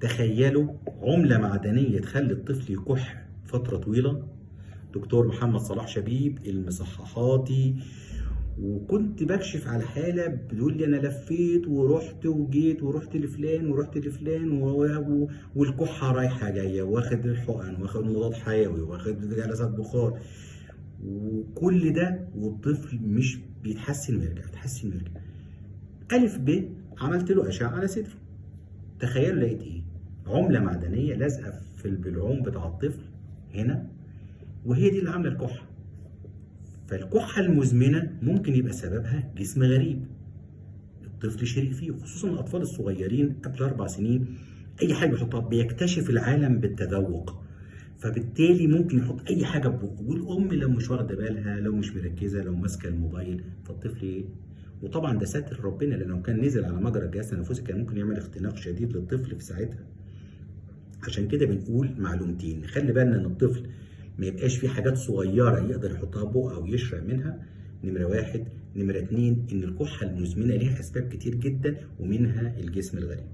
تخيلوا عملة معدنية تخلي الطفل يكح فترة طويلة. دكتور محمد صلاح شبيب المصححاتي، وكنت بكشف على حالة بتقول لي أنا لفيت ورحت وجيت ورحت لفلان ورحت لفلان والكحة رايحة جاية، واخد الحقن واخد مضاد حيوي واخد جلسات بخار وكل ده، والطفل مش بيتحسن ويرجع يتحسن ويرجع. ألف ب عملت له أشعة على صدره. تخيلوا لقيت إيه؟ عملة معدنية لازقة في البلعوم بتاع الطفل هنا، وهي دي اللي عاملة الكحة. فالكحة المزمنة ممكن يبقى سببها جسم غريب الطفل شرق فيه، خصوصا الأطفال الصغيرين قبل 4 سنين. أي حاجة بيحطها بيكتشف العالم بالتذوق، فبالتالي ممكن يحط أي حاجة في بقه، والأم لو مش واخدة بالها، لو مش مركزة، لو ماسكة الموبايل، فالطفل إيه؟ وطبعا ده ساتر ربنا، لأنه كان نزل على مجرى الجهاز التنفسي كان ممكن يعمل اختناق شديد للطفل في ساعتها. عشان كده بنقول معلومتين، نخلي بالنا إن الطفل ما يبقاش في حاجات صغيرة يقدر يحطها بقه أو يشرب منها، نمرة 1. نمرة 2، إن الكحة المزمنة ليها أسباب كتير جدا ومنها الجسم الغريب.